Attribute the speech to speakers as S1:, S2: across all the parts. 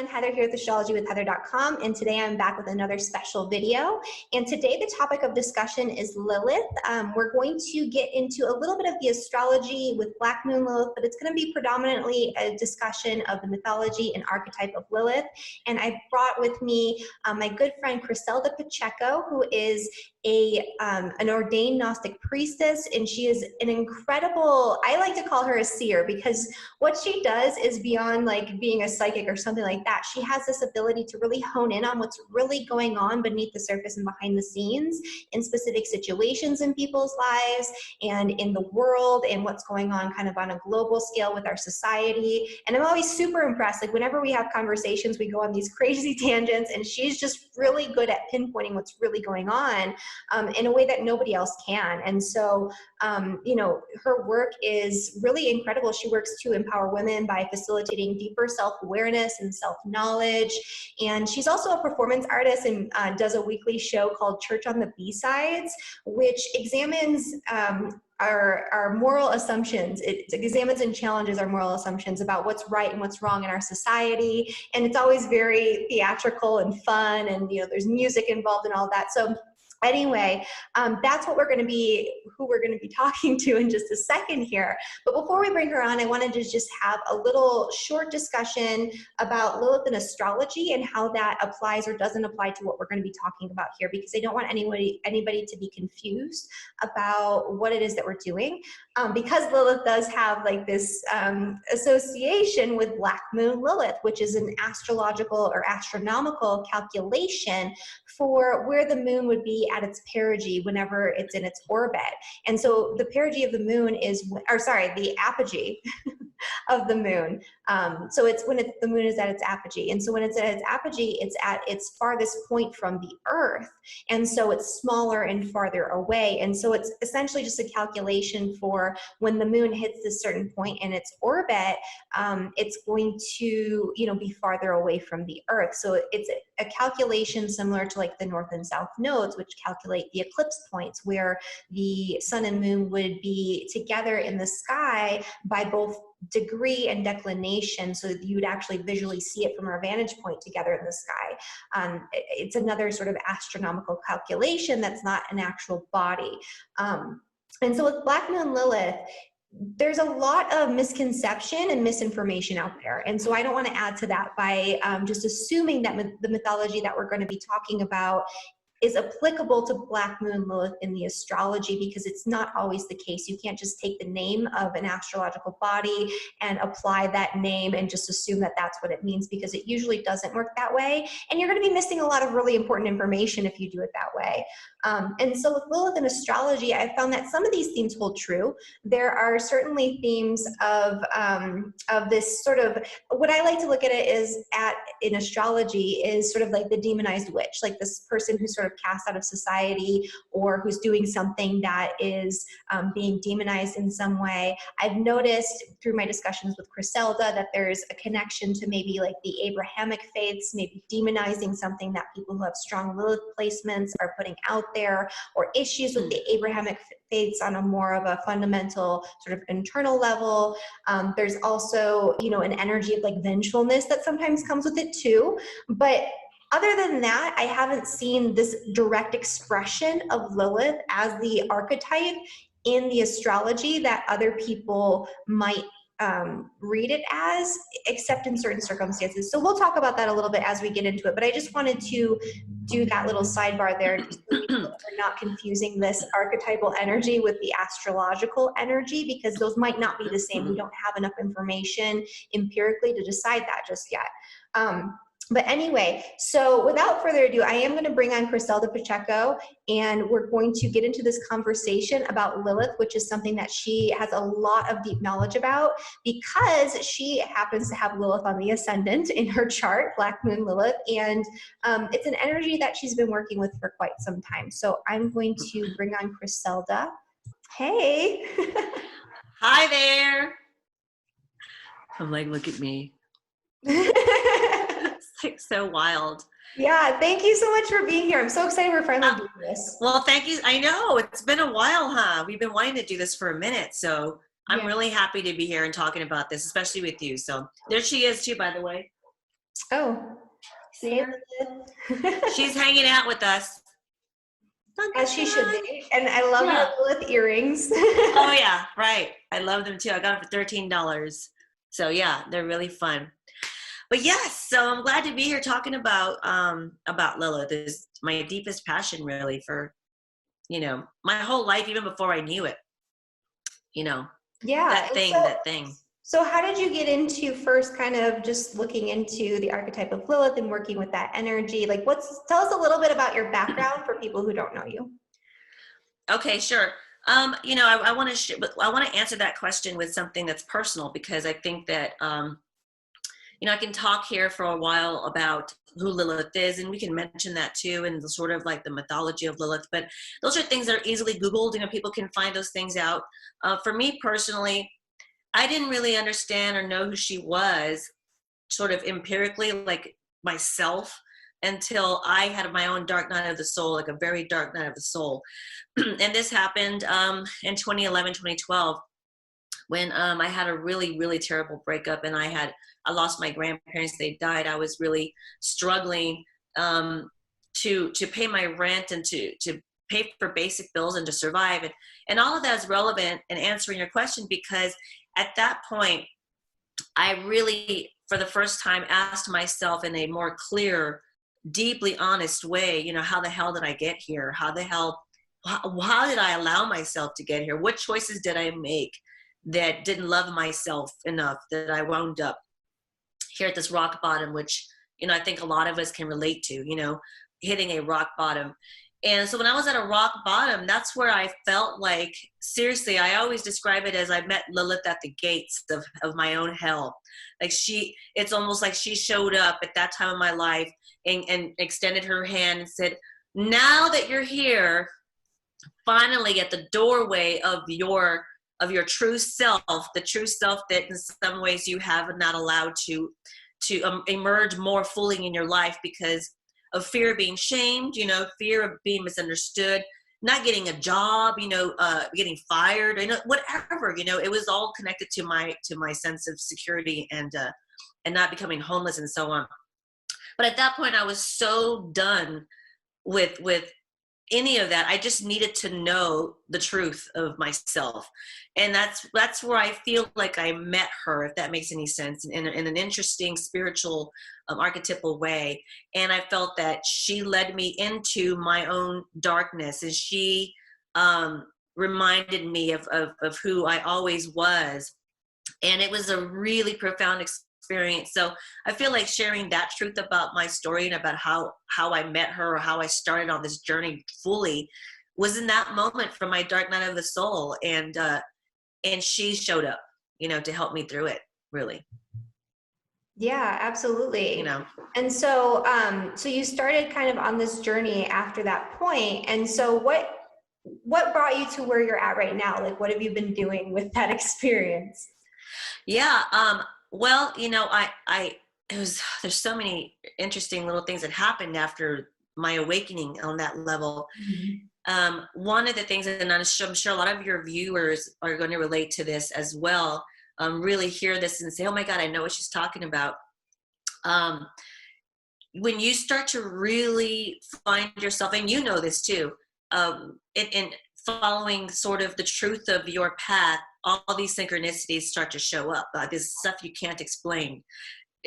S1: everyone. Heather here with astrologywithheather.com, and today I'm back with another special video. And today the topic of discussion is Lilith. We're going to get into a little bit of the astrology with Black Moon Lilith, but it's going to be predominantly a discussion of the mythology and archetype of Lilith. And I brought with me my good friend Chriselda Pacheco, who is an ordained Gnostic priestess, and she is an incredible, I like to call her a seer, because what she does is beyond like being a psychic or something like that. She has this ability to really hone in on what's really going on beneath the surface and behind the scenes in specific situations in people's lives and in the world, and what's going on kind of on a global scale with our society. And I'm always super impressed. Like whenever we have conversations, we go on these crazy tangents, and she's just really good at pinpointing what's really going on in a way that nobody else can. And so, you know, her work is really incredible. She works to empower women by facilitating deeper self-awareness and self-knowledge. And she's also a performance artist and does a weekly show called Church on the B-Sides, which examines our moral assumptions. It examines and challenges our moral assumptions about what's right and what's wrong in our society. And it's always very theatrical and fun, and you know, there's music involved and all that. So anyway, that's what who we're going to be talking to in just a second here. But before we bring her on, I wanted to just have a little short discussion about Lilith and astrology and how that applies or doesn't apply to what we're going to be talking about here, because I don't want anybody to be confused about what it is that we're doing. Because Lilith does have like this association with Black Moon Lilith, which is an astrological or astronomical calculation for where the moon would be at its perigee whenever it's in its orbit. And so the perigee of the moon is, or sorry, the apogee of the moon. So it's when the moon is at its apogee. And so when it's at its apogee, it's at its farthest point from the earth. And so it's smaller and farther away. And so it's essentially just a calculation for when the moon hits this certain point in its orbit, it's going to, you know, be farther away from the earth. So it's a calculation similar to like the north and south nodes, which calculate the eclipse points, where the sun and moon would be together in the sky by both degree and declination, so that you would actually visually see it from our vantage point together in the sky. It's another sort of astronomical calculation that's not an actual body. And so with Black Moon Lilith, there's a lot of misconception and misinformation out there. And so I don't want to add to that by just assuming that the mythology that we're going to be talking about is applicable to Black Moon Lilith in the astrology, because it's not always the case. You can't just take the name of an astrological body and apply that name and just assume that that's what it means, because it usually doesn't work that way. And you're going to be missing a lot of really important information if you do it that way. And so with Lilith and astrology, I found that some of these themes hold true. There are certainly themes of this sort of, what I like to look at it is in astrology is sort of like the demonized witch, like this person who's sort of cast out of society or who's doing something that is being demonized in some way. I've noticed through my discussions with Chriselda that there's a connection to maybe like the Abrahamic faiths, maybe demonizing something that people who have strong Lilith placements are putting out there, or issues with the Abrahamic faiths on a more of a fundamental sort of internal level. There's also, you know, an energy of like vengefulness that sometimes comes with it too. But other than that, I haven't seen this direct expression of Lilith as the archetype in the astrology that other people might read it as, except in certain circumstances. So we'll talk about that a little bit as we get into it, but I just wanted to do that little sidebar there, just so we're not confusing this archetypal energy with the astrological energy, because those might not be the same. We don't have enough information empirically to decide that just yet. But anyway, so without further ado, I am going to bring on Chriselda Pacheco, and we're going to get into this conversation about Lilith, which is something that she has a lot of deep knowledge about, because she happens to have Lilith on the ascendant in her chart, Black Moon Lilith, and it's an energy that she's been working with for quite some time. So I'm going to bring on Chriselda. Hey.
S2: Hi there. I'm like, look at me. Like so wild.
S1: Yeah, thank you so much for being here. I'm so excited we're finally doing this.
S2: Well, thank you. I know it's been a while, huh? We've been wanting to do this for a minute, so I'm really happy to be here and talking about this, especially with you. So there she is too, by the way.
S1: Oh,
S2: See
S1: hey,
S2: her?
S1: Lilith.
S2: She's hanging out with us. Dun, dun,
S1: As she should
S2: dun.
S1: be. And I love your
S2: Yeah.
S1: Lilith earrings.
S2: Oh yeah, right. I love them too. I got them for $13. So yeah, they're really fun. But yes, so I'm glad to be here talking about Lilith. Is my deepest passion really for, my whole life, even before I knew it.
S1: Yeah.
S2: That thing.
S1: So how did you get into first kind of just looking into the archetype of Lilith and working with that energy? Like tell us a little bit about your background for people who don't know you.
S2: Okay, sure. I want to answer that question with something that's personal, because I think that I can talk here for a while about who Lilith is, and we can mention that too, and the sort of like the mythology of Lilith. But those are things that are easily Googled. People can find those things out. For me personally, I didn't really understand or know who she was, sort of empirically, like myself, until I had my own dark night of the soul, like a very dark night of the soul. And this happened in 2011, 2012, when I had a really, really terrible breakup, and I lost my grandparents. They died. I was really struggling to pay my rent and to pay for basic bills and to survive. And all of that is relevant in answering your question, because at that point, I really, for the first time, asked myself in a more clear, deeply honest way, how the hell did I get here? How did I allow myself to get here? What choices did I make that didn't love myself enough, that I wound up here at this rock bottom, which, I think a lot of us can relate to, hitting a rock bottom. And so when I was at a rock bottom, that's where I felt like, seriously, I always describe it as I met Lilith at the gates of my own hell. Like it's almost like she showed up at that time of my life and extended her hand and said, now that you're here, finally at the doorway of your true self, the true self that in some ways you have not allowed to emerge more fully in your life because of fear of being shamed, fear of being misunderstood, not getting a job, getting fired, whatever, it was all connected to my sense of security and not becoming homeless and so on. But at that point, I was so done with any of that. I just needed to know the truth of myself. And that's where I feel like I met her, if that makes any sense, in an interesting spiritual archetypal way. And I felt that she led me into my own darkness, and she reminded me of who I always was. And it was a really profound experience. So I feel like sharing that truth about my story and about how I met her, or how I started on this journey fully, was in that moment from my dark night of the soul. And she showed up, to help me through it, really.
S1: Yeah, absolutely. And so, so you started kind of on this journey after that point. And so what brought you to where you're at right now? Like, what have you been doing with that experience?
S2: Yeah. Well, there's so many interesting little things that happened after my awakening on that level. Mm-hmm. One of the things, and I'm sure a lot of your viewers are going to relate to this as well, really hear this and say, oh my God, I know what she's talking about. When you start to really find yourself, and this too, in following sort of the truth of your path, all these synchronicities start to show up. This stuff you can't explain.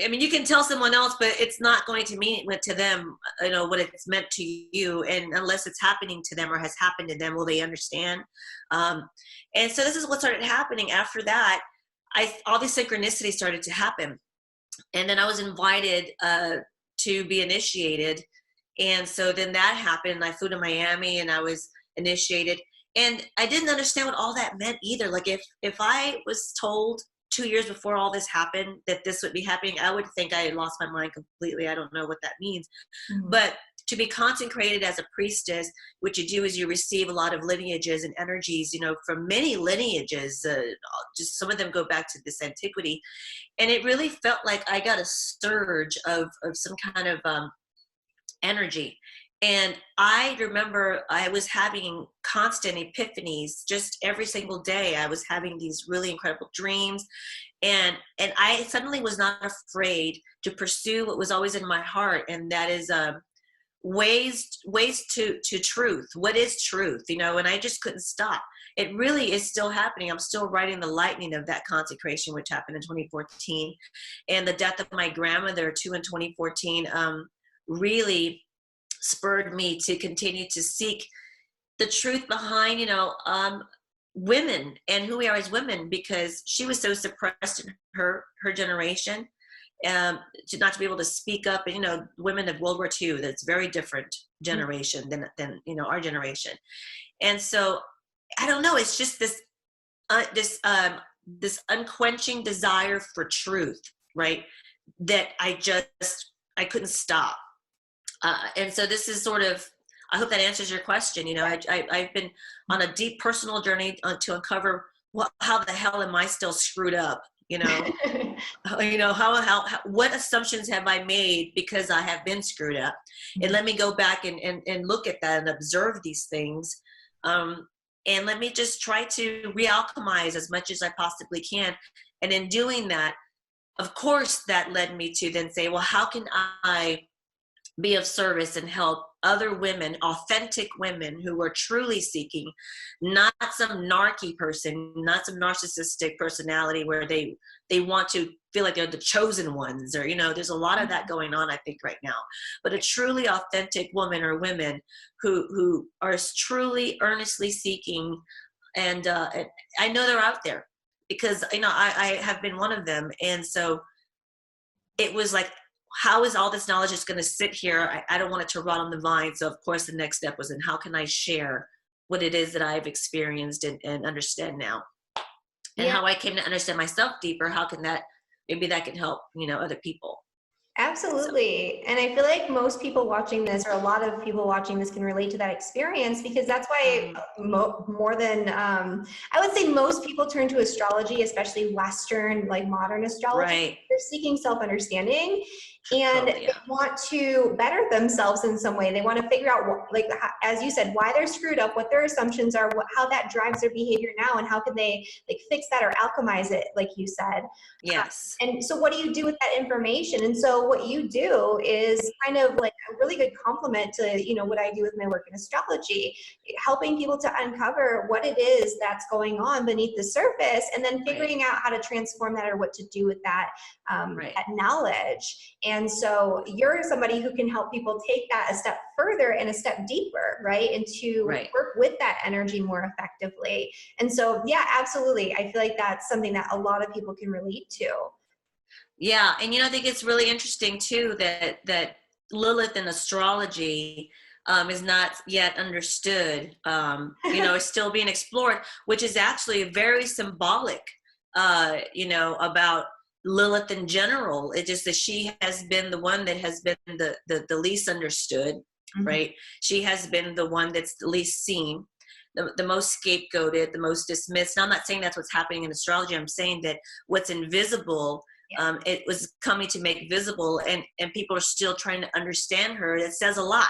S2: I mean, you can tell someone else, but it's not going to mean to them, what it's meant to you. And unless it's happening to them or has happened to them, will they understand? And so this is what started happening. After that, all these synchronicities started to happen. And then I was invited to be initiated. And so then that happened. I flew to Miami and I was initiated. And I didn't understand what all that meant either. Like if I was told 2 years before all this happened that this would be happening, I would think I had lost my mind completely. I don't know what that means. Mm-hmm. But to be consecrated as a priestess, what you do is you receive a lot of lineages and energies, from many lineages. Just some of them go back to this antiquity. And it really felt like I got a surge of some kind of energy. And I remember I was having constant epiphanies just every single day. I was having these really incredible dreams. And I suddenly was not afraid to pursue what was always in my heart. And that is ways to truth. What is truth? You know, and I just couldn't stop. It really is still happening. I'm still riding the lightning of that consecration, which happened in 2014. And the death of my grandmother too in 2014 really spurred me to continue to seek the truth behind, women and who we are as women, because she was so suppressed in her generation, not to be able to speak up. And women of World War II, that's very different generation than our generation. And so I don't know, it's just this unquenching desire for truth, right, that I couldn't stop. And so this is sort of, I hope that answers your question. I've been on a deep personal journey to uncover how the hell am I still screwed up? What assumptions have I made because I have been screwed up? And let me go back and look at that and observe these things. And let me just try to re-alchemize as much as I possibly can. And in doing that, of course, that led me to then say, well, how can I be of service and help other women, authentic women who are truly seeking, not some narky person, not some narcissistic personality where they want to feel like they're the chosen ones, or, there's a lot of that going on, I think, right now. But a truly authentic woman or women who are truly earnestly seeking, and I know they're out there because, I have been one of them. And so it was like, how is all this knowledge just going to sit here? I don't want it to rot on the vine. So of course the next step was, how can I share what it is that I've experienced and understand now, and how I came to understand myself deeper? How can maybe that can help, other people.
S1: Absolutely. And I feel like most people watching this, or a lot of people watching this, can relate to that experience, because that's why more than, I would say most people turn to astrology, especially Western, like modern astrology.
S2: Right.
S1: They're seeking self-understanding, and they want to better themselves in some way. They want to figure out, as you said, why they're screwed up, what their assumptions are, how that drives their behavior now, and how can they fix that or alchemize it, like you said.
S2: Yes.
S1: And so what do you do with that information? And so what you do is kind of like a really good complement to, what I do with my work in astrology, helping people to uncover what it is that's going on beneath the surface, and then figuring out how to transform that or what to do with that, that knowledge. And so you're somebody who can help people take that a step further and a step deeper, right? And to work with that energy more effectively. And so, yeah, absolutely. I feel like that's something that a lot of people can relate to.
S2: Yeah. And, I think it's really interesting too, that Lilith in astrology is not yet understood. It's still being explored, which is actually very symbolic, about Lilith in general. It's just that she has been the one that has been the least understood, right? She has been the one that's the least seen, the most scapegoated, the most dismissed. Now, I'm not saying that's what's happening in astrology. I'm saying that what's invisible, it was coming to make visible, and people are still trying to understand her. That says a lot,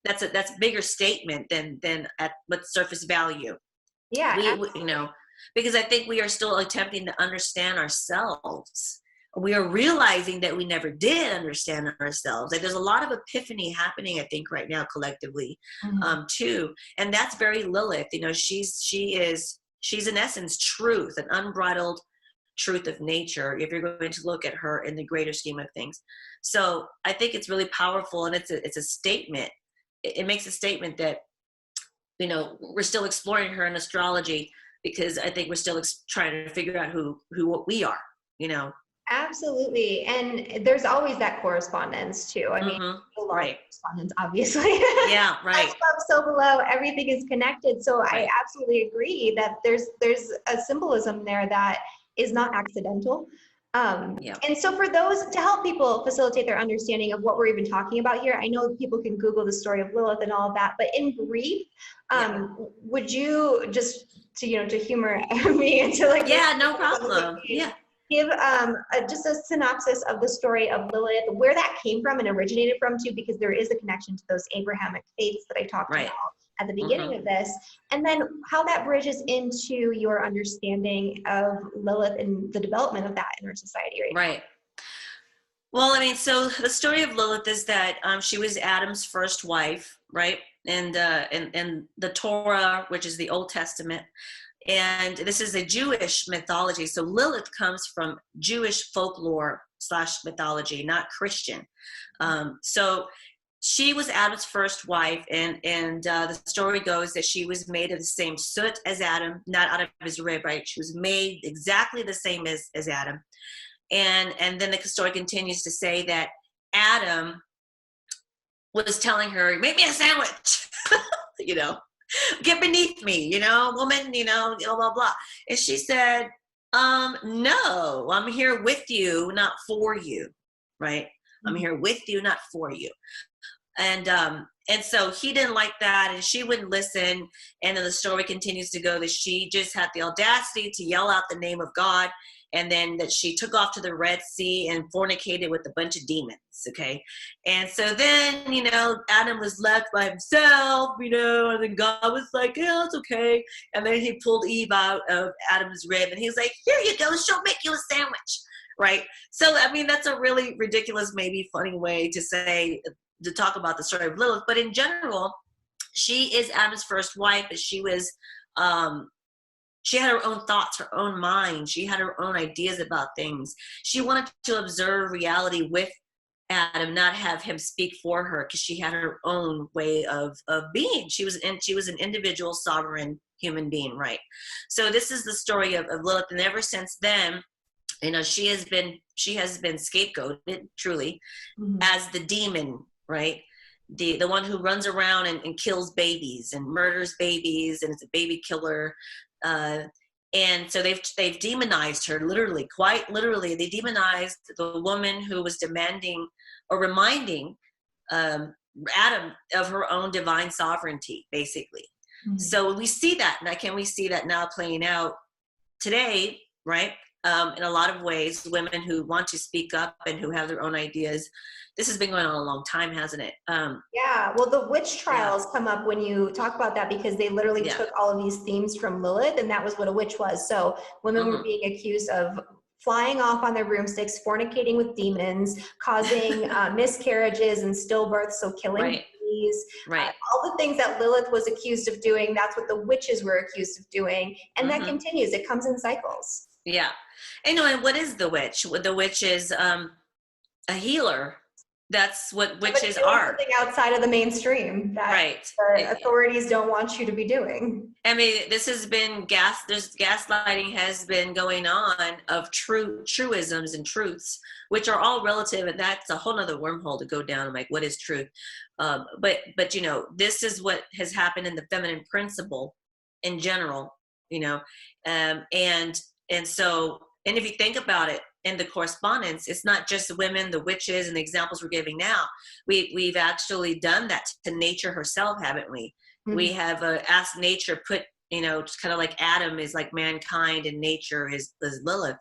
S2: that's a bigger statement than at what surface value. Yeah, because I think we are still attempting to understand ourselves. We are realizing that we never did understand ourselves. Like, there's a lot of epiphany happening, I think, right now collectively, too. And that's very Lilith. She's in essence truth, an unbridled truth of nature, if you're going to look at her in the greater scheme of things. So I think it's really powerful, and it's a statement. It makes a statement that, we're still exploring her in astrology, because I think we're still trying to figure out what we are,
S1: Absolutely. And there's always that correspondence too. I mean, a lot of correspondence, obviously.
S2: Yeah, right.
S1: Above, so below, everything is connected. So I absolutely agree that there's a symbolism there that is not accidental. And so for those, to help people facilitate their understanding of what we're even talking about here, I know people can Google the story of Lilith and all of that, but in brief, would you just to humor me into no problem. give just a synopsis of the story of Lilith, where that came from and originated from too, because there is a connection to those Abrahamic faiths that I talked about at the beginning of this, and then how that bridges into your understanding of Lilith and the development of that in our society right now.
S2: Right. Well, I mean, so the story of Lilith is that she was Adam's first wife, right? And the Torah, which is the Old Testament, and this is a Jewish mythology. So Lilith comes from Jewish folklore / mythology, not Christian. So she was Adam's first wife, and the story goes that she was made of the same soot as Adam, not out of his rib, right? She was made exactly the same as Adam. And then the story continues to say that Adam was telling her, make me a sandwich, you know, get beneath me, you know, woman, you know, blah, blah, blah. And she said, no, I'm here with you, not for you, right? I'm here with you, not for you. And so he didn't like that, and she wouldn't listen. And then the story continues to go that she just had the audacity to yell out the name of God, and then that she took off to the Red Sea and fornicated with a bunch of demons, okay? And so then, you know, Adam was left by himself, you know, and then God was like, yeah, it's okay. And then he pulled Eve out of Adam's rib, and he was like, here you go, she'll make you a sandwich, right? So, I mean, that's a really ridiculous, maybe funny way to talk about the story of Lilith. But in general, she is Adam's first wife, but she was, she had her own thoughts, her own mind. She had her own ideas about things. She wanted to observe reality with Adam, not have him speak for her, because she had her own way of being. She was an individual, sovereign human being, right? So this is the story of Lilith, and ever since then, you know, she has been scapegoated, truly, as the demon, right? The one who runs around and kills babies and murders babies and is a baby killer. And so they've demonized her, literally, quite literally. They demonized the woman who was demanding or reminding Adam of her own divine sovereignty, basically. So we see that, and we see that now playing out today, right? In a lot of ways, women who want to speak up and who have their own ideas. This has been going on a long time, hasn't it?
S1: Yeah, well, the witch trials come up when you talk about that, because they literally took all of these themes from Lilith, and that was what a witch was. So women were being accused of flying off on their broomsticks, fornicating with demons, causing miscarriages and stillbirths, so killing babies. All the things that Lilith was accused of doing, that's what the witches were accused of doing. And that continues. It comes in cycles. Yeah.
S2: And, you know, and what is the witch? The witch is a healer. That's what witches are.
S1: Something outside of the mainstream that the authorities don't want you to be doing.
S2: I mean, this has been gaslighting has been going on of truisms and truths, which are all relative, and that's a whole nother wormhole to go down. I'm like, what is truth? But you know, this is what has happened in the feminine principle in general, you know, and so, and if you think about it, in the correspondence, it's not just women, the witches, and the examples we're giving now. We've actually done that to nature herself, haven't we? We have asked nature, put, you know, just kind of like Adam is like mankind and nature is Lilith.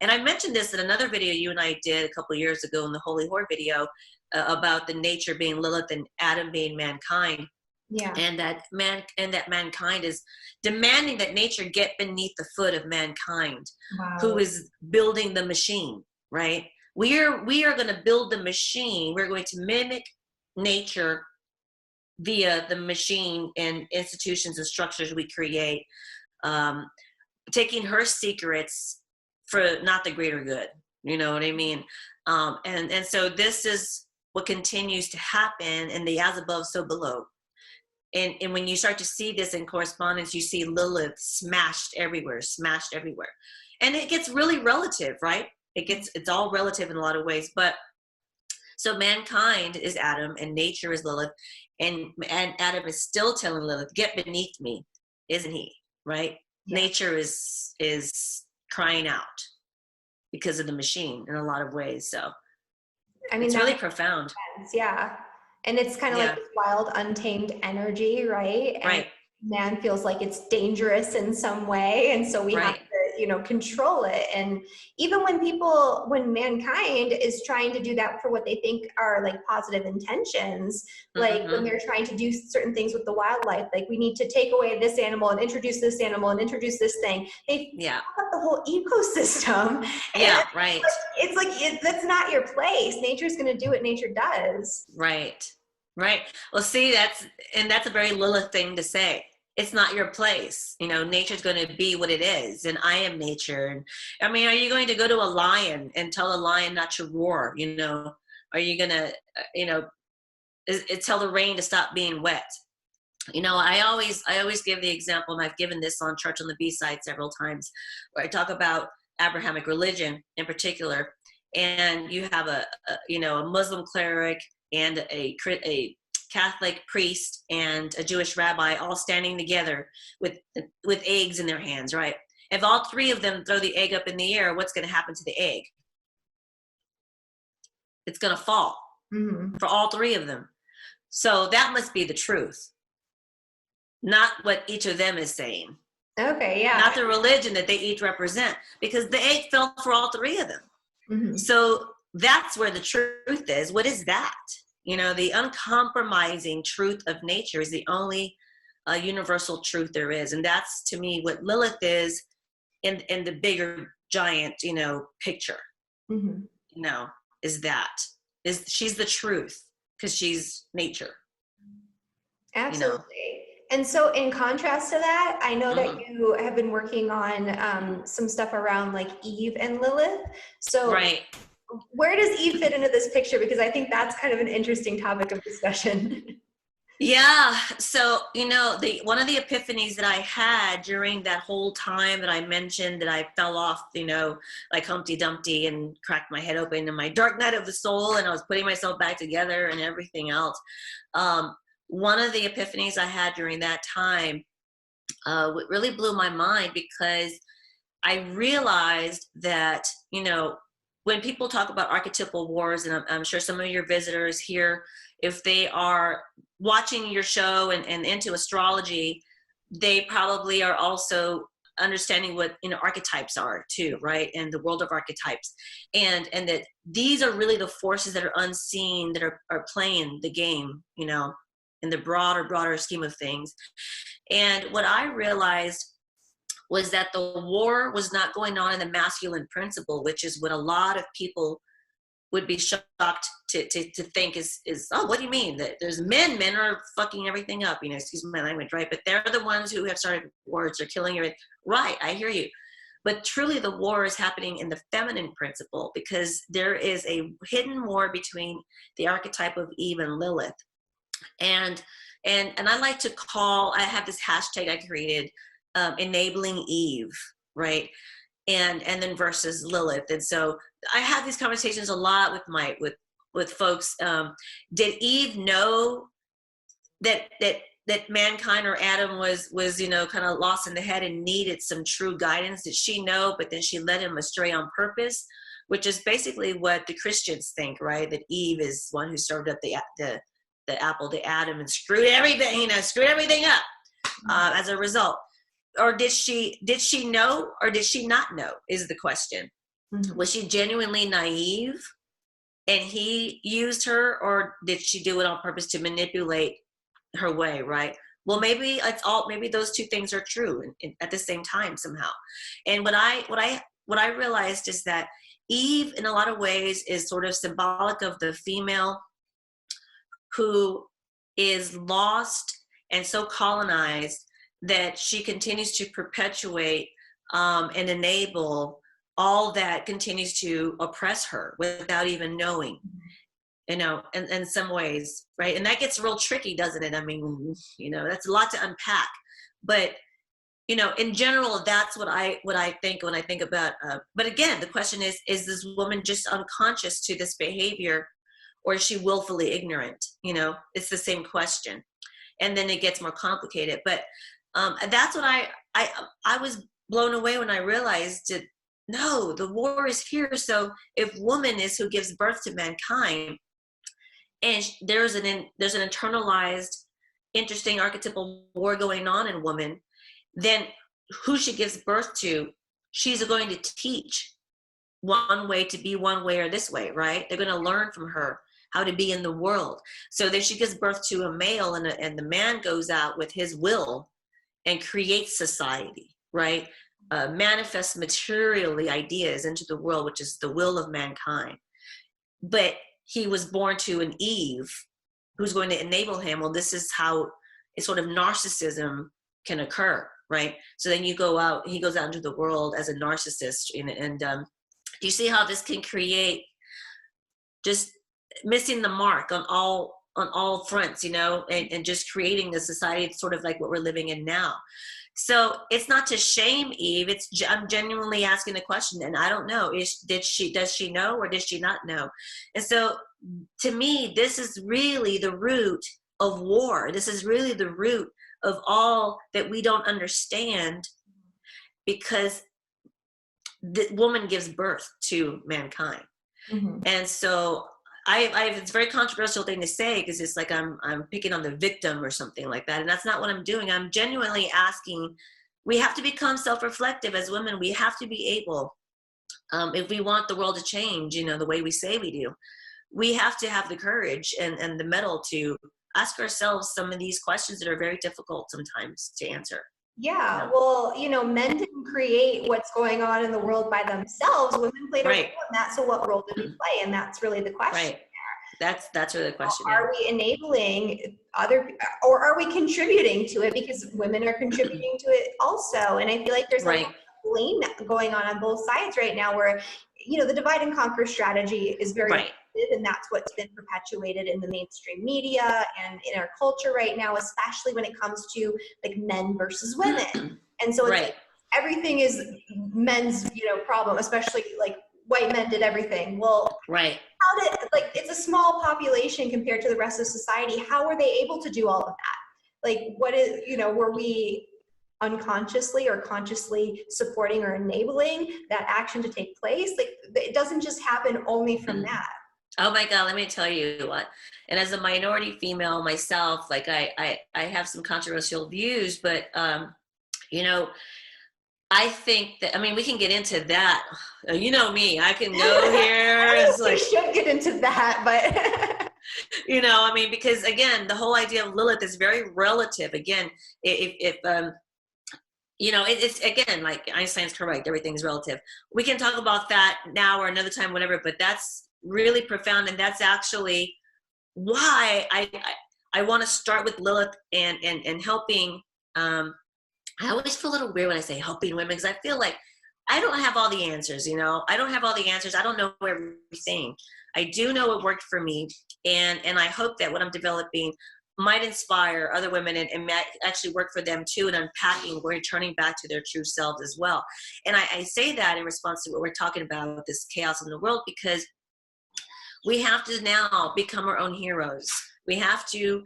S2: And I mentioned this in another video you and I did a couple of years ago in the Holy Whore video about the nature being Lilith and Adam being mankind. Yeah. And that mankind is demanding that nature get beneath the foot of mankind, who is building the machine, right? We are going to build the machine. We're going to mimic nature via the machine and institutions and structures we create, taking her secrets for not the greater good. You know what I mean? And so this is what continues to happen in the as above, so below. And when you start to see this in correspondence, you see Lilith smashed everywhere. And it gets really relative, right? It's all relative in a lot of ways. But so mankind is Adam and nature is Lilith. And Adam is still telling Lilith, get beneath me, isn't he? Right? Yeah. Nature is crying out because of the machine in a lot of ways. So I mean, it's really profound.
S1: Yeah. And it's kind of like this wild, untamed energy, right? And man feels like it's dangerous in some way. And so we have to you know, control it. And even when mankind is trying to do that for what they think are like positive intentions, like when they're trying to do certain things with the wildlife, like we need to take away this animal and introduce this animal and introduce this thing, they fuck up the whole ecosystem.
S2: Yeah,
S1: And
S2: right.
S1: it's like that's not your place. Nature's going to do what nature does.
S2: Right. Right. Well, see, that's a very Lilith thing to say. It's not your place. You know, nature's going to be what it is, and I am nature. And I mean, are you going to go to a lion and tell a lion not to roar? You know, are you going to, you know, tell the rain to stop being wet? You know, I always give the example, and I've given this on Church on the B-side several times, where I talk about Abrahamic religion in particular, and you have a Muslim cleric and a Catholic priest and a Jewish rabbi all standing together with eggs in their hands, right? If all three of them throw the egg up in the air, what's going to happen to the egg? It's going to fall for all three of them. So that must be the truth, not what each of them is saying.
S1: Okay, yeah.
S2: Not the religion that they each represent, because the egg fell for all three of them. So that's where the truth is. What is that? You know, the uncompromising truth of nature is the only universal truth there is. And that's, to me, what Lilith is in the bigger, giant, you know, picture. You know, she's the truth, because she's nature.
S1: Absolutely.
S2: You know?
S1: And so in contrast to that, I know that you have been working on some stuff around like Eve and Lilith. So
S2: right.
S1: Where does Eve fit into this picture? Because I think that's kind of an interesting topic of discussion.
S2: Yeah. So, you know, one of the epiphanies that I had during that whole time that I mentioned that I fell off, you know, like Humpty Dumpty and cracked my head open in my dark night of the soul, and I was putting myself back together and everything else. One of the epiphanies I had during that time really blew my mind, because I realized that, you know, when people talk about archetypal wars, and I'm sure some of your visitors here, if they are watching your show and into astrology, they probably are also understanding what, you know, archetypes are too, right? And the world of archetypes, and that these are really the forces that are unseen, that are playing the game, you know, in the broader scheme of things. And what I realized was that the war was not going on in the masculine principle, which is what a lot of people would be shocked to think is, oh, what do you mean? That there's men are fucking everything up, you know, excuse my language, right? But they're the ones who have started wars or killing everything. Right, I hear you. But truly the war is happening in the feminine principle, because there is a hidden war between the archetype of Eve and Lilith. And I like to I have this hashtag I created, enabling Eve, right? And then versus Lilith. And so I have these conversations a lot with folks. Did Eve know that mankind, or Adam was, you know, kind of lost in the head and needed some true guidance? Did she know, but then she led him astray on purpose? Which is basically what the Christians think, right? That Eve is one who served up the apple to Adam and screwed everything, you know, screwed everything up as a result. Or did she know, or did she not know, is the question. Was she genuinely naive and he used her, or did she do it on purpose to manipulate her way, right? Well, maybe those two things are true at the same time somehow. And what I realized is that Eve, in a lot of ways, is sort of symbolic of the female who is lost and so colonized that she continues to perpetuate and enable all that continues to oppress her without even knowing, you know, in some ways, right? And that gets real tricky, doesn't it? I mean, you know, that's a lot to unpack. But, you know, in general, that's what I think when I think about, but again, the question is this woman just unconscious to this behavior, or is she willfully ignorant? You know, it's the same question. And then it gets more complicated. But that's what I was blown away when I realized that, no, the war is here. So if woman is who gives birth to mankind, and there's an internalized, interesting archetypal war going on in woman, then who she gives birth to she's going to teach one way to be one way or this way, right? They're going to learn from her how to be in the world. So then she gives birth to a male, and the man goes out with his will and creates society, right? Manifests materially ideas into the world, which is the will of mankind. But he was born to an Eve who's going to enable him. Well, this is how a sort of narcissism can occur, right? So then he goes out into the world as a narcissist, and do you see how this can create just missing the mark on all fronts, and just creating a society sort of like what we're living in now. So it's not to shame Eve. I'm genuinely asking the question, and I don't know. Does she know, or does she not know? And so to me, this is really the root of war. This is really the root of all that we don't understand, because the woman gives birth to mankind. Mm-hmm. And so it's a very controversial thing to say, because it's like I'm picking on the victim or something like that. And that's not what I'm doing. I'm genuinely asking, we have to become self-reflective as women. We have to be able, if we want the world to change, the way we say we do, we have to have the courage and the mettle to ask ourselves some of these questions that are very difficult sometimes to answer.
S1: Yeah, well, men didn't create what's going on in the world by themselves. Women played a role in that. So what role did we play? And that's really the question.
S2: Right. That's really the question.
S1: Are we enabling or are we contributing to it? Because women are contributing to it also. And I feel like there's a lot of blame going on both sides right now, where, the divide and conquer strategy is very effective, and that's what's been perpetuated in the mainstream media and in our culture right now, especially when it comes to like men versus women. And so it's like everything is men's, problem, especially like white men did everything. Well, it's a small population compared to the rest of society. How were they able to do all of that? Like, what is, were we unconsciously or consciously supporting or enabling that action to take place? Like, it doesn't just happen only from that.
S2: Oh my God, let me tell you what. And as a minority female myself, like I have some controversial views, but I think that, we can get into that. You know me, I can go here.
S1: It's like, we should get into that, but
S2: because again, the whole idea of Lilith is very relative. Again, if it's again, like Einstein's correct, everything's relative. We can talk about that now or another time, whatever, but that's really profound. And that's actually why I want to start with Lilith and helping. I always feel a little weird when I say helping women, because I feel like I don't have all the answers, I don't have all the answers. I don't know everything. I do know what worked for me. And I hope that what I'm developing might inspire other women and might actually work for them too, and unpacking, returning back to their true selves as well. And I say that in response to what we're talking about, this chaos in the world, because we have to now become our own heroes. We have to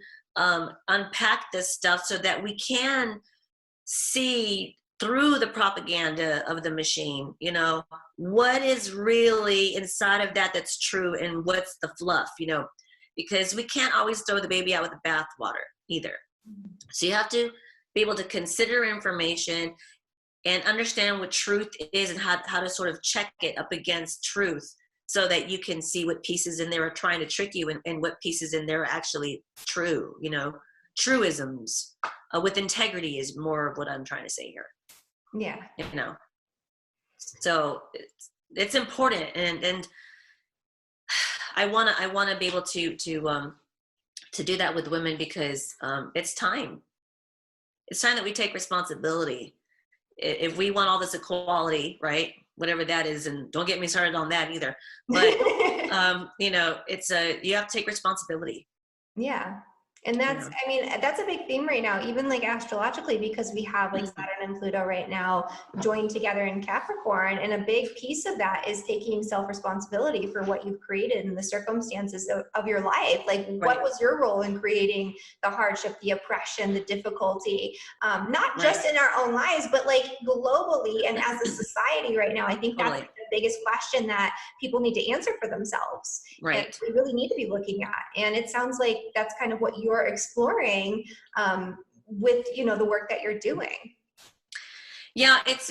S2: unpack this stuff so that we can see through the propaganda of the machine, what is really inside of that's true and what's the fluff, because we can't always throw the baby out with the bathwater either. So you have to be able to consider information and understand what truth is and how to sort of check it up against truth, so that you can see what pieces in there are trying to trick you and what pieces in there are actually true, truisms with integrity is more of what I'm trying to say here.
S1: Yeah.
S2: So it's important. And I want to be able to do that with women, because it's time. It's time that we take responsibility. If we want all this equality, right? Whatever that is, and don't get me started on that either. But it's you have to take responsibility.
S1: Yeah. And that's, that's a big theme right now, even like astrologically, because we have like Saturn and Pluto right now joined together in Capricorn. And a big piece of that is taking self-responsibility for what you've created and the circumstances of your life. Like, what was your role in creating the hardship, the oppression, the difficulty, not just in our own lives, but like globally and as a society right now. I think that's the biggest question that people need to answer for themselves.
S2: Right.
S1: And we really need to be looking at. And it sounds like that's kind of what you're exploring with, the work that you're doing.
S2: Yeah, it's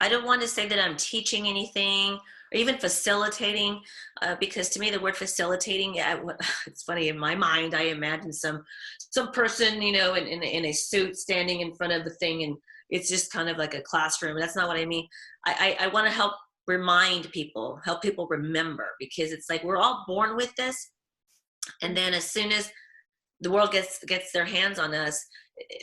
S2: I don't want to say that I'm teaching anything or even facilitating, because to me the word facilitating, it's funny, in my mind I imagine some person, you know, in a suit standing in front of the thing, and it's just kind of like a classroom. That's not what I mean. I want to help remind people, help people remember, because it's like we're all born with this, and then as soon as the world gets their hands on us,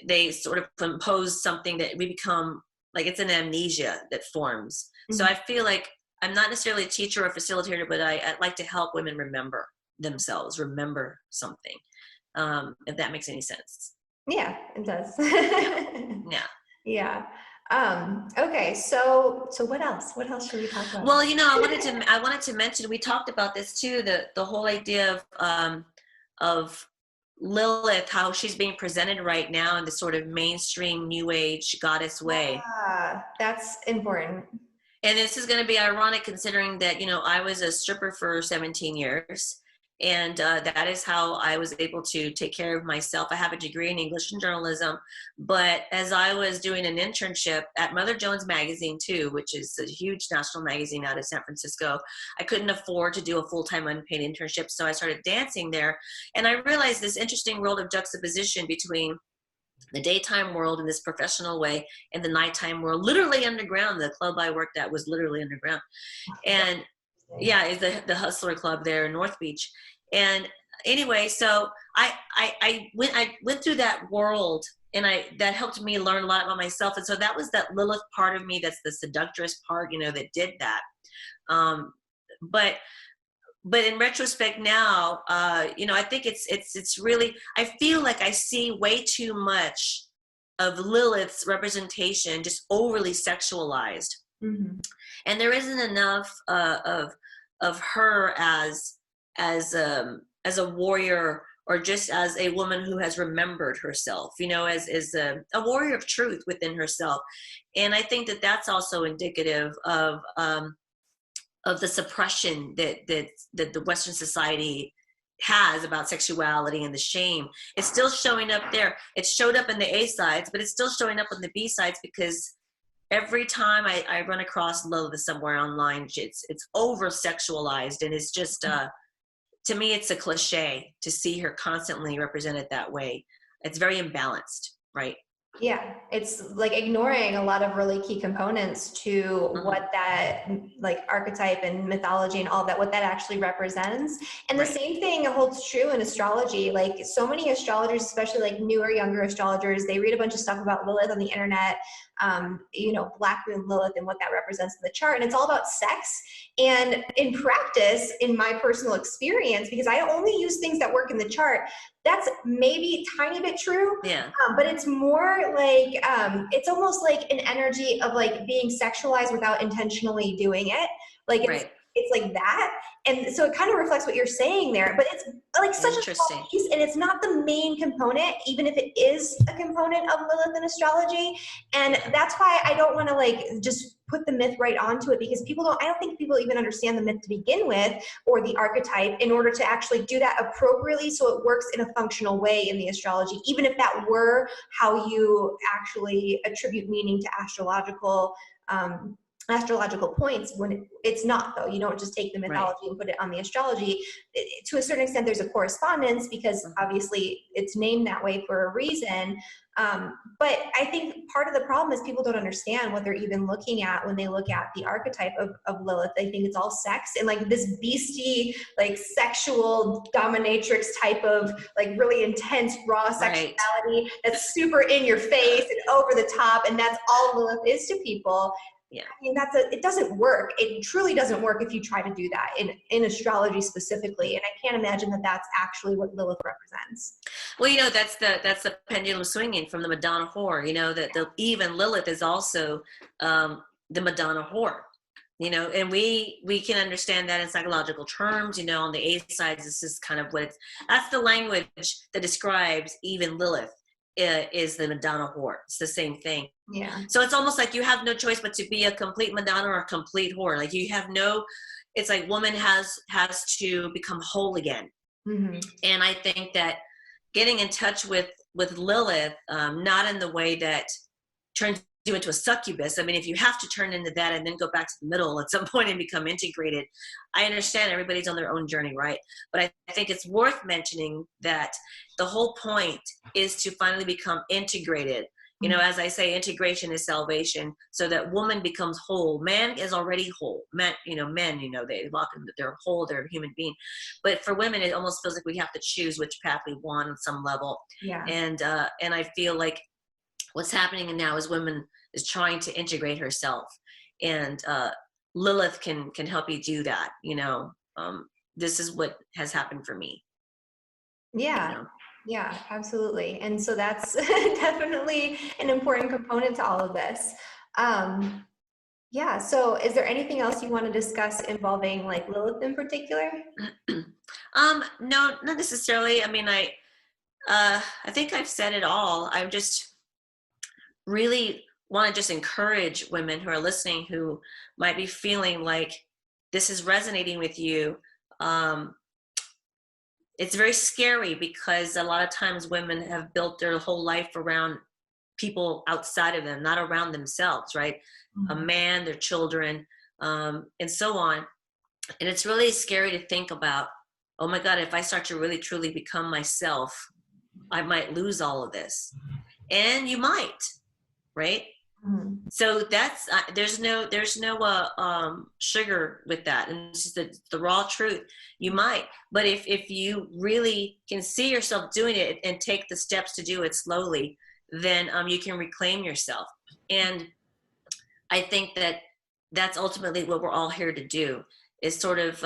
S2: they sort of impose something that we become like, it's an amnesia that forms. So I feel like I'm not necessarily a teacher or a facilitator, but I like to help women remember themselves, remember something, if that makes any sense.
S1: Yeah, it does.
S2: Yeah.
S1: Yeah. Okay. So what else? What else should we talk about?
S2: Well, you know, I wanted to mention, we talked about this too, the whole idea of Lilith, how she's being presented right now in the sort of mainstream New Age goddess way.
S1: That's important.
S2: And this is going to be ironic considering that, you know, I was a stripper for 17 years. And that is how I was able to take care of myself. I have a degree in English and journalism. But as I was doing an internship at Mother Jones Magazine, too, which is a huge national magazine out of San Francisco, I couldn't afford to do a full-time unpaid internship. So I started dancing there. And I realized this interesting world of juxtaposition between the daytime world in this professional way and the nighttime world, literally underground. The club I worked at was literally underground. And yeah, is the Hustler Club there in North Beach. And anyway, so I went through that world, and that helped me learn a lot about myself. And so that was that Lilith part of me, that's the seductress part, you know, that did that. But in retrospect now, you know, I think it's really, I feel like I see way too much of Lilith's representation just overly sexualized. And there isn't enough of her as a warrior, or just as a woman who has remembered herself, you know, as a warrior of truth within herself. And I think that that's also indicative of the suppression that the Western society has about sexuality, and the shame. It's still showing up there. It showed up in the A sides, but it's still showing up on the B sides, because every time I run across Lilith somewhere online, it's over sexualized, and it's just to me it's a cliche to see her constantly represented that way. It's very imbalanced, right?
S1: Yeah, it's like ignoring a lot of really key components to what that like archetype and mythology and all that, what that actually represents. And the same thing holds true in astrology. Like so many astrologers, especially like newer, younger astrologers, they read a bunch of stuff about Lilith on the internet, you know, Black Moon Lilith and what that represents in the chart. And it's all about sex. And in practice, in my personal experience, because I only use things that work in the chart, that's maybe a tiny bit true.
S2: Yeah.
S1: But it's more like, it's almost like an energy of like being sexualized without intentionally doing it. Like it's like that. And so it kind of reflects what you're saying there, but it's like such a small piece, and it's not the main component, even if it is a component of Lilith in astrology. And that's why I don't want to like just put the myth right onto it, because I don't think people even understand the myth to begin with, or the archetype, in order to actually do that appropriately so it works in a functional way in the astrology, even if that were how you actually attribute meaning to astrological points. When it's not, though. You don't just take the mythology and put it on the astrology. To a certain extent, there's a correspondence, because obviously it's named that way for a reason. But I think part of the problem is people don't understand what they're even looking at when they look at the archetype of Lilith. They think it's all sex and like this beastie, like sexual dominatrix type of like really intense raw sexuality that's super in your face and over the top, and that's all Lilith is to people. Yeah, I mean, it doesn't work. It truly doesn't work if you try to do that in astrology specifically. And I can't imagine that that's actually what Lilith represents.
S2: Well, you know, that's the pendulum swinging from the Madonna whore. You know, that even Lilith is also the Madonna whore. You know, and we can understand that in psychological terms. You know, on the A sides, this is kind of that's the language that describes even Lilith. Is the Madonna whore. It's the same thing.
S1: Yeah.
S2: So it's almost like you have no choice but to be a complete Madonna or a complete whore. Like you have it's like woman has to become whole again. And I think that getting in touch with Lilith, not in the way that turns you into a succubus. I mean, if you have to turn into that and then go back to the middle at some point and become integrated, I understand everybody's on their own journey, right? But I think it's worth mentioning that the whole point is to finally become integrated. You know, as I say, integration is salvation, so that woman becomes whole. Man is already whole. Men, they walk in, they're whole, they're a human being. But for women, it almost feels like we have to choose which path we want on some level.
S1: Yeah.
S2: And I feel like what's happening now is women is trying to integrate herself, and Lilith can help you do that. This is what has happened for me.
S1: Yeah. Yeah, absolutely. And so that's definitely an important component to all of this. Yeah. So is there anything else you want to discuss involving like Lilith in particular?
S2: No, not necessarily. I mean, I think I've said it all. I just really want to just encourage women who are listening, who might be feeling like this is resonating with you. It's very scary because a lot of times women have built their whole life around people outside of them, not around themselves, right? A man, their children, and so on. And it's really scary to think about, oh my God, if I start to really truly become myself, I might lose all of this. And you might, right? So that's there's no sugar with that, and it's just the raw truth. You might, but if you really can see yourself doing it and take the steps to do it slowly, then you can reclaim yourself. And I think that that's ultimately what we're all here to do, is sort of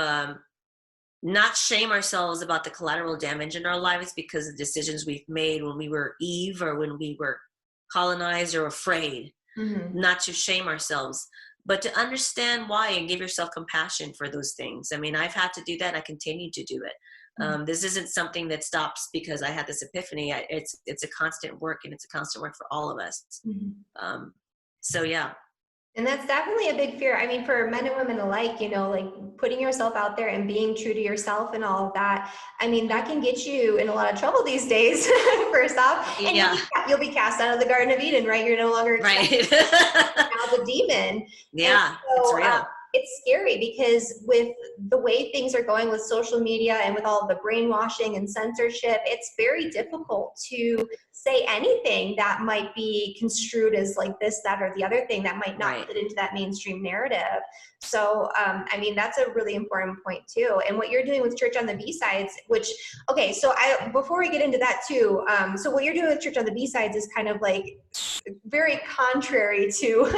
S2: not shame ourselves about the collateral damage in our lives because of decisions we've made when we were Eve or when we were colonized or afraid. Not to shame ourselves, but to understand why and give yourself compassion for those things. I mean, I've had to do that, and I continue to do it. This isn't something that stops because I had this epiphany. It's a constant work, and it's a constant work for all of us. So yeah.
S1: And that's definitely a big fear. I mean, for men and women alike, like putting yourself out there and being true to yourself and all of that. I mean, that can get you in a lot of trouble these days, first off. And you'll be cast out of the Garden of Eden, right? You're no longer
S2: right.
S1: now the demon.
S2: Yeah,
S1: so,
S2: it's real.
S1: It's scary because with the way things are going with social media and with all the brainwashing and censorship, it's very difficult to say anything that might be construed as like this, that, or the other thing that might not fit into that mainstream narrative. So, I mean, that's a really important point too. And what you're doing with Church on the B-Sides, so before we get into that too, so what you're doing with Church on the B-Sides is kind of like very contrary to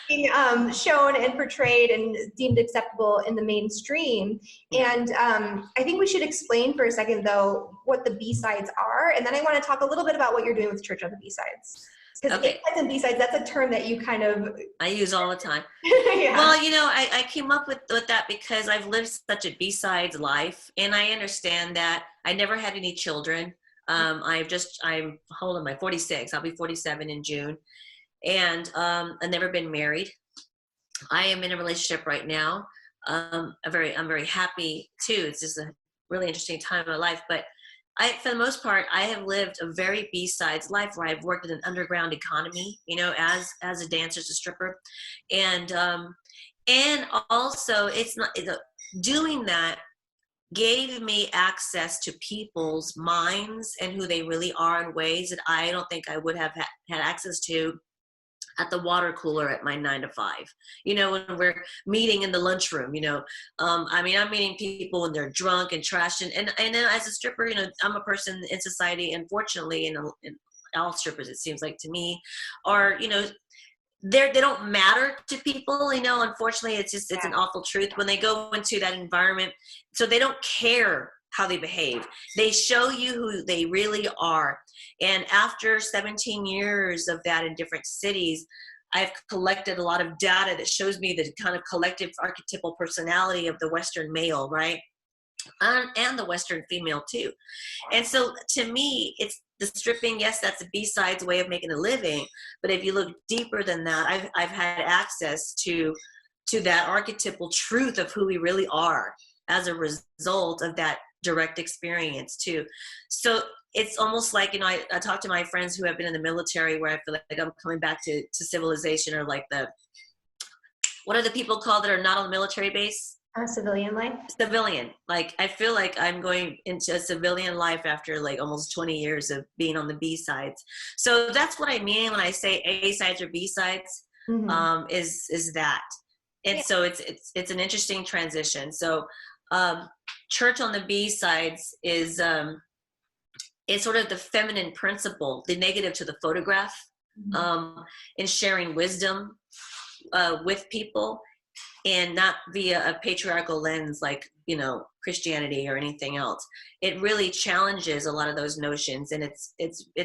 S1: being shown and portrayed and deemed acceptable in the mainstream. And I think we should explain for a second though what the B-Sides are, and then I want to talk a little bit about what you're doing with Church on the B-Sides. Because A-sides and B-sides, that's a term that you kind of...
S2: I use all the time.
S1: Yeah.
S2: Well, I came up with that because I've lived such a B-sides life, and I understand that. I never had any children. I'm holding my 46. I'll be 47 in June. And I've never been married. I am in a relationship right now. I'm very happy too. It's just a really interesting time in my life, but for the most part, I have lived a very B-sides life where I've worked in an underground economy, as a dancer, as a stripper. And also doing that gave me access to people's minds and who they really are in ways that I don't think I would have had access to at the water cooler at my 9 to 5, when we're meeting in the lunchroom, I mean, I'm meeting people when they're drunk and trashed. And then as a stripper, I'm a person in society, unfortunately, and all strippers, it seems like to me, are, they don't matter to people, unfortunately, it's an awful truth when they go into that environment. So they don't care how they behave. They show you who they really are. And after 17 years of that in different cities, I've collected a lot of data that shows me the kind of collective archetypal personality of the Western male, right? And the Western female too. And so to me, it's the stripping. Yes, that's a B-sides way of making a living. But if you look deeper than that, I've had access to that archetypal truth of who we really are as a result of that direct experience too. So it's almost like, you know, I talk to my friends who have been in the military where I feel like I'm coming back to civilization, or like what are the people called that are not on the military base?
S1: Civilian life.
S2: Civilian. Like, I feel like I'm going into a civilian life after like almost 20 years of being on the B sides. So that's what I mean when I say A sides or B sides, is that. And so it's an interesting transition. So church on the B sides is, it's sort of the feminine principle, the negative to the photograph, in sharing wisdom with people, and not via a patriarchal lens like, you know, Christianity or anything else. It really challenges a lot of those notions, and it's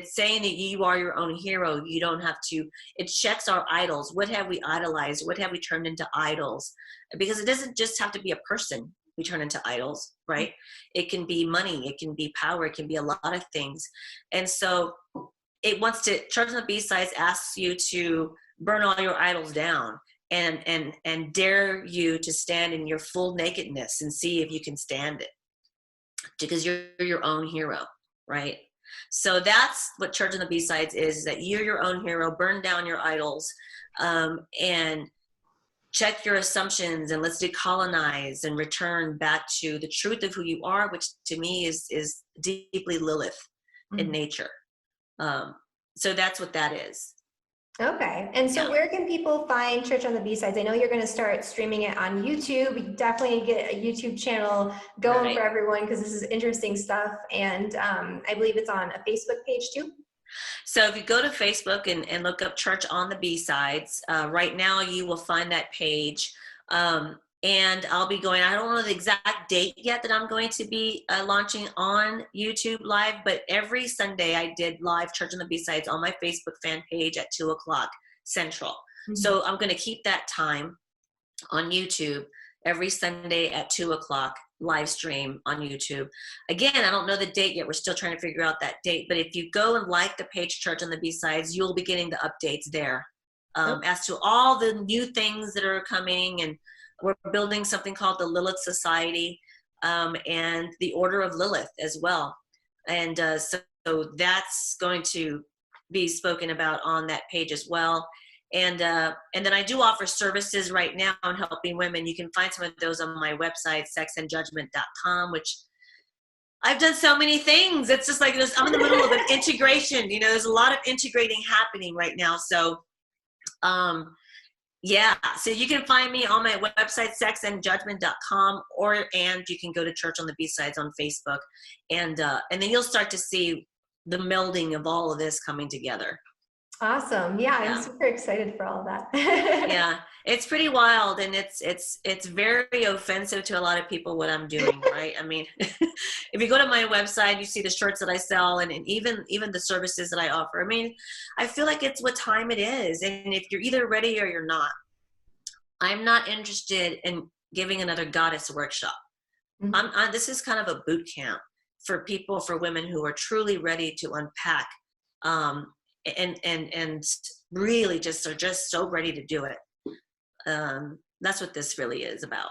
S2: saying that you are your own hero. You don't have to. It checks our idols. What have we idolized? What have we turned into idols? Because it doesn't just have to be a person we turn into idols, right? It can be money, it can be power, it can be a lot of things. And so it wants to, Church on the B-Sides asks you to burn all your idols down and dare you to stand in your full nakedness and see if you can stand it, because you're your own hero, right? So that's what Church on the B-Sides is that you're your own hero. Burn down your idols, and check your assumptions, and let's decolonize and return back to the truth of who you are, which to me is deeply Lilith in nature. So that's what that is.
S1: Okay. And so where can people find Church on the B-Sides? I know you're going to start streaming it on YouTube. We definitely get a YouTube channel going for everyone, because this is interesting stuff. And I believe it's on a Facebook page too.
S2: So if you go to Facebook and look up Church on the B-Sides, right now you will find that page. And I'll be going, I don't know the exact date yet that I'm going to be launching on YouTube Live, but every Sunday I did live Church on the B-Sides on my Facebook fan page at 2:00 Central. So I'm going to keep that time on YouTube every Sunday at 2:00 live stream on YouTube. Again, I don't know the date yet. We're still trying to figure out that date, but if you go and like the page Church on the B-Sides, you'll be getting the updates there as to all the new things that are coming. And we're building something called the Lilith Society, and the Order of Lilith as well. And so that's going to be spoken about on that page as well. And then I do offer services right now on helping women. You can find some of those on my website, sexandjudgment.com, which I've done so many things. It's just like I'm in the middle of an integration. You know, there's a lot of integrating happening right now. So, yeah, so you can find me on my website, sexandjudgment.com, and you can go to Church on the B-Sides on Facebook, and then you'll start to see the melding of all of this coming together.
S1: Awesome. Yeah, I'm super excited for all of that.
S2: Yeah, it's pretty wild, and it's very offensive to a lot of people what I'm doing, right? I mean, if you go to my website, you see the shirts that I sell, and even the services that I offer. I mean, I feel like it's what time it is, and if you're either ready or you're not. I'm not interested in giving another goddess workshop. This is kind of a boot camp for people, for women who are truly ready to unpack, and really just are just so ready to do it. That's what this really is about.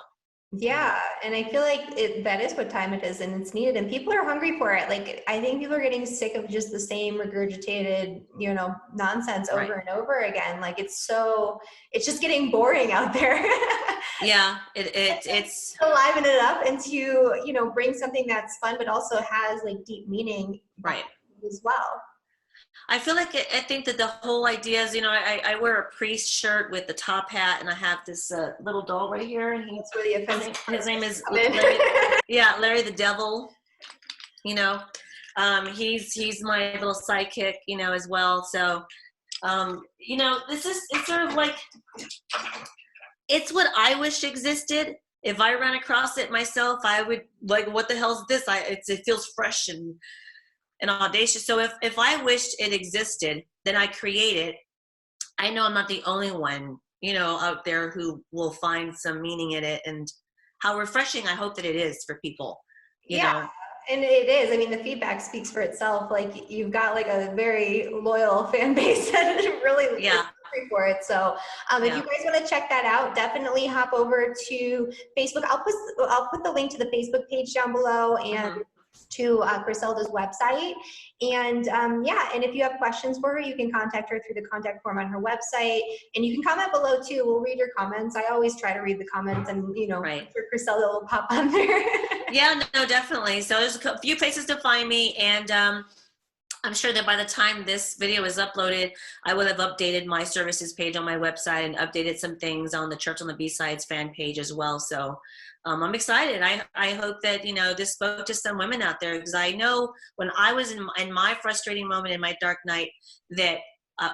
S1: Yeah, and I feel like that is what time it is, and it's needed, and people are hungry for it. Like, I think people are getting sick of just the same regurgitated, you know, nonsense over and over again. Like, it's just getting boring out there.
S2: Yeah, it's
S1: to liven it up and to, you know, bring something that's fun but also has like deep meaning as well.
S2: I feel like I think that the whole idea is, you know, I wear a priest shirt with the top hat, and I have this little doll right here, and
S1: it's really offensive.
S2: His name is Larry. Yeah, Larry the Devil. You know, he's my little sidekick, you know, as well. So, you know, it's sort of like, it's what I wish existed. If I ran across it myself, I would like, what the hell is this? It feels fresh and audacious. So if I wished it existed, then I create it. I know I'm not the only one, you know, out there who will find some meaning in it, and how refreshing I hope that it is for people, you know.
S1: And it is. I mean, the feedback speaks for itself. Like, you've got like a very loyal fan base that really is hungry for it. So if you guys want to check that out, definitely hop over to Facebook. I'll put the link to the Facebook page down below, and to Chriselda's website. And yeah, and if you have questions for her, you can contact her through the contact form on her website. And you can comment below too. We'll read your comments. I always try to read the comments, and you know,
S2: Right.
S1: I'm sure Chriselda will pop on there.
S2: Yeah, no, definitely. So there's a few places to find me, and I'm sure that by the time this video is uploaded, I will have updated my services page on my website and updated some things on the Church on the B-Sides fan page as well. So I'm excited. I hope that, you know, this spoke to some women out there, because I know when I was in my frustrating moment, in my dark night, that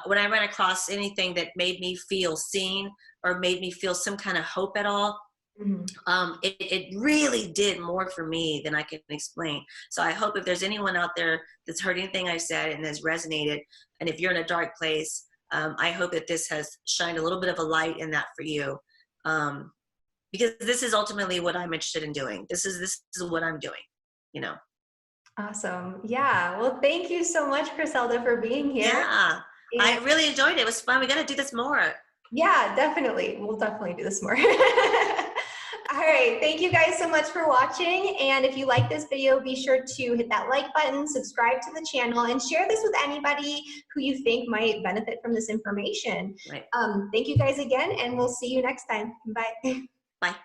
S2: when I ran across anything that made me feel seen or made me feel some kind of hope at all, it really did more for me than I can explain. So I hope if there's anyone out there that's heard anything I said and has resonated, and if you're in a dark place, I hope that this has shined a little bit of a light in that for you, because this is ultimately what I'm interested in doing. This is what I'm doing, you know.
S1: Awesome. Yeah. Well, thank you so much, Chriselda, for being here.
S2: Yeah,
S1: and
S2: I really enjoyed it. It was fun. We got to do this more.
S1: Yeah, definitely. We'll definitely do this more. All right. Thank you guys so much for watching. And if you like this video, be sure to hit that like button, subscribe to the channel, and share this with anybody who you think might benefit from this information.
S2: Right.
S1: Thank you guys again, and we'll see you next time. Bye.
S2: Bye.